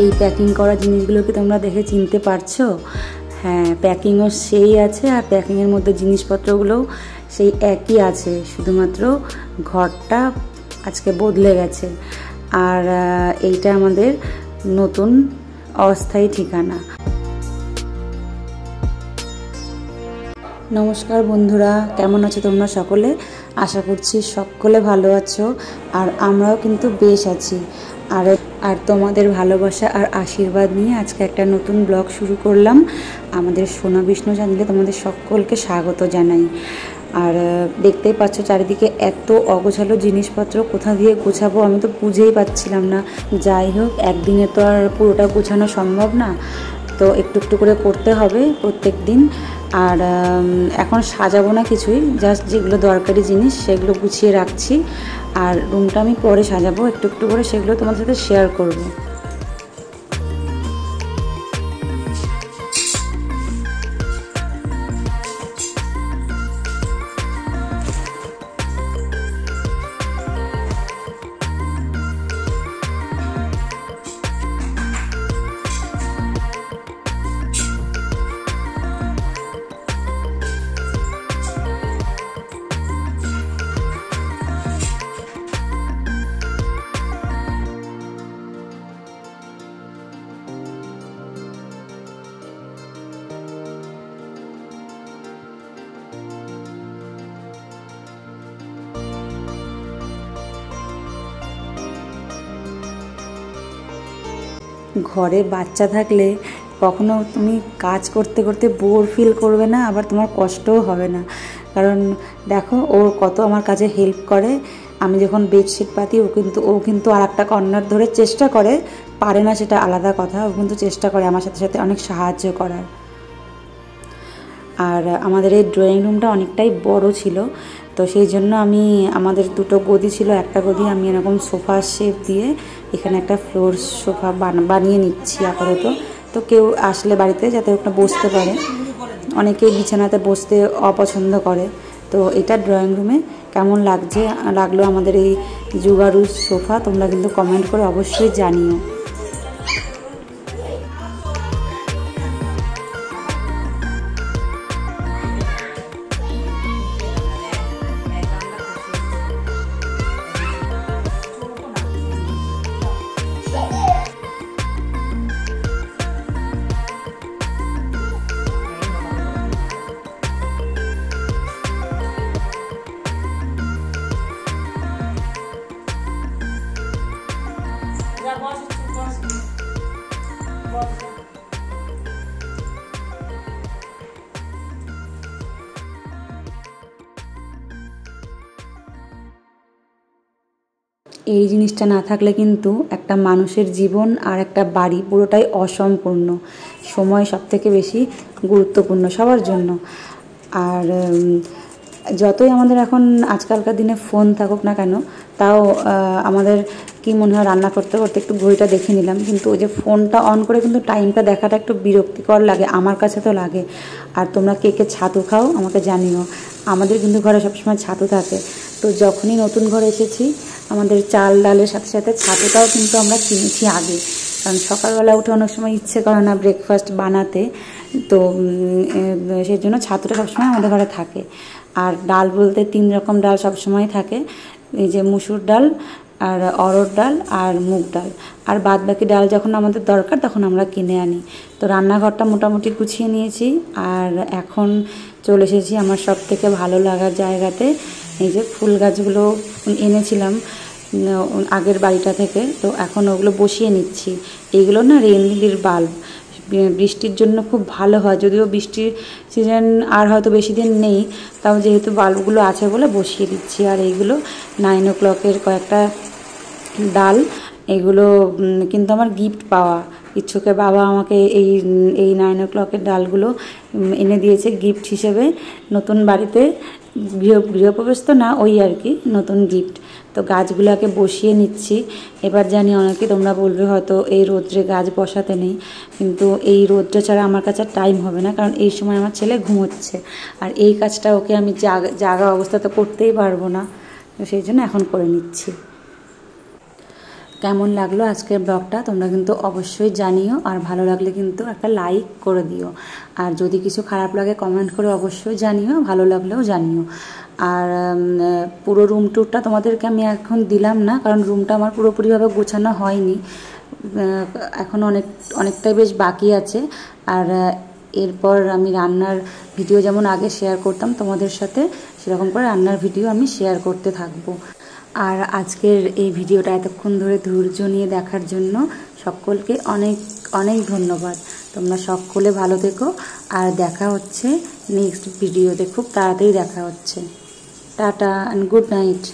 এই প্যাকিং করা জিনিসগুলোকে তোমরা দেখে চিনতে পারছো? হ্যাঁ, প্যাকিংও সেই আছে আর প্যাকিংয়ের মধ্যে জিনিসপত্রগুলোও সেই একই আছে, শুধুমাত্র ঘরটা আজকে বদলে গেছে। আর এইটা আমাদের নতুন অস্থায়ী ঠিকানা। নমস্কার বন্ধুরা, কেমন আছো তোমরা সকলে? আশা করছি সকলে ভালো আছো, আর আমরাও কিন্তু বেশ আছি। আর তোমাদের ভালোবাসা আর আশীর্বাদ নিয়ে আজকে একটা নতুন ব্লগ শুরু করলাম। আমাদের সোনা বিষ্ণু চ্যানেলে তোমাদের সকলকে স্বাগত জানাই। আর দেখতেই পাচ্ছ চারিদিকে এত অগোছালো জিনিসপত্র, কোথা দিয়ে গোছাবো আমি তো বুঝেই পাচ্ছিলাম না। যাই হোক, একদিনে তো আর পুরোটা গোছানো সম্ভব না, তো একটু একটু করে করতে হবে প্রত্যেক দিন। আর এখন সাজাবো না কিছুই, জাস্ট যেগুলো দরকারি জিনিস সেগুলো গুছিয়ে রাখছি। আর রুমটা আমি পরে সাজাবো একটু একটু করে, সেগুলো তোমাদের সাথে শেয়ার করবো। ঘরে বাচ্চা থাকলে কখনো তুমি কাজ করতে করতে বোর ফিল করবে না, আবার তোমার কষ্টও হবে না। কারণ দেখো, ও কত আমার কাজে হেল্প করে। আমি যখন বেডশিট পাতি ও কিন্তু আর একটা কর্নার ধরে চেষ্টা করে, পারে না সেটা আলাদা কথা, ও কিন্তু চেষ্টা করে আমার সাথে সাথে অনেক সাহায্য করার। আর আমাদের এই ড্রয়িং রুমটা অনেকটাই বড় ছিল, তো সেই জন্য আমি আমাদের দুটো গদি ছিল, একটা গদি আমি এরকম সোফা শেপ দিয়ে এখানে একটা ফ্লোর সোফা বানিয়ে নিচ্ছি আপাতত। তো কেউ আসলে বাড়িতে যাতে ওটা বসতে পারে, অনেকেই বিছানাতে বসতে অপছন্দ করে। তো এটা ড্রয়িং রুমে কেমন লাগলো আমাদের এই জুগারু সোফা, তোমরা কিন্তু কমেন্ট করে অবশ্যই জানিও। এই জিনিসটা না থাকলে কিন্তু একটা মানুষের জীবন আর একটা বাড়ি পুরোটাই অসম্পূর্ণ। সময় সবথেকে বেশি গুরুত্বপূর্ণ সবার জন্য। আর যতই আমাদের এখন আজকালকার দিনে ফোন থাকুক না কেন, তাও আমাদের কি মনে হয়, রান্না করতে করতে একটু ঘড়িটা দেখে নিলাম, কিন্তু ওই যে ফোনটা অন করে কিন্তু টাইমটা দেখাটা একটু বিরক্তিকর লাগে, আমার কাছে তো লাগে। আর তোমরা কে কে ছাতু খাও আমাকে জানিও। আমাদের কিন্তু ঘরে সবসময় ছাতু থাকে। তো যখনই নতুন ঘরে এসেছি, আমাদের চাল ডালের সাথে সাথে ছাতুটাও কিন্তু আমরা কিনেছি আগে, কারণ সকালবেলা উঠে অনেক সময় ইচ্ছে করে না ব্রেকফাস্ট বানাতে, তো সেই জন্য ছাতুটা সবসময় আমাদের ঘরে থাকে। আর ডাল বলতে 3 রকম ডাল সবসময় থাকে, এই যে মুসুর ডাল আর অরহর ডাল আর মুগ ডাল। আর বাদ বাকি ডাল যখন আমাদের দরকার তখন আমরা কিনে আনি। তো রান্নাঘরটা মোটামুটি গুছিয়ে নিয়েছি, আর এখন চলে এসেছি আমার সব থেকে ভালো লাগার জায়গাতে। এই যে ফুল গাছগুলো এনেছিলাম আগের বাড়িটা থেকে, তো এখন ওগুলো বসিয়ে নিচ্ছি। এইগুলো না রেইন লিলির বাল্ব, বৃষ্টির জন্য খুব ভালো হয়, যদিও বৃষ্টির সিজন আর হয়তো বেশি দিন নেই, তাও যেহেতু বাল্বগুলো আছে বলে বসিয়ে দিচ্ছি। আর এইগুলো 9 o'clock-এর কয়েকটা ডাল, এগুলো কিন্তু আমার গিফট পাওয়া। ইচ্ছুকে বাবা আমাকে এই 9 o'clock-এর ডালগুলো এনে দিয়েছে গিফট হিসেবে, নতুন বাড়িতে গৃহপ্রবেশ তো না, ওই আর কি নতুন গিফট। তো গাছগুলোকে বসিয়ে নিচ্ছি। এবার জানি অনেকে তোমরা বলবে হয়তো এই রোদ্রে গাছ বসাতে নেই, কিন্তু এই রোদ্রে ছাড়া আমার কাছে টাইম হবে না, কারণ এই সময় আমার ছেলে ঘুমোচ্ছে, আর এই কাজটা ওকে আমি জাগা অবস্থা তো করতেই পারবো না, তো সেই জন্য এখন করে নিচ্ছি। কেমন লাগলো আজকের ব্লগটা তোমরা কিন্তু অবশ্যই জানিও, আর ভালো লাগলে কিন্তু একটা লাইক করে দিও, আর যদি কিছু খারাপ লাগে কমেন্ট করে অবশ্যই জানিও, ভালো লাগলেও জানিও। আর পুরো রুম ট্যুরটা তোমাদেরকে আমি এখন দিলাম না, কারণ রুমটা আমার পুরোপুরিভাবে গোছানো হয়নি, এখন অনেকটাই বেশ বাকি আছে। আর এরপর আমি রান্নার ভিডিও যেমন আগে শেয়ার করতাম তোমাদের সাথে, সেরকম করে রান্নার ভিডিও আমি শেয়ার করতে থাকবো। আর আজকের এই ভিডিওটা এতক্ষণ ধরে ধৈর্য নিয়ে দেখার জন্য সকলকে অনেক অনেক ধন্যবাদ। তোমরা সকলে ভালো থেকো, আর দেখা হচ্ছে নেক্সট ভিডিওতে, খুব তাড়াতাড়ি দেখা হচ্ছে। Tata and good night.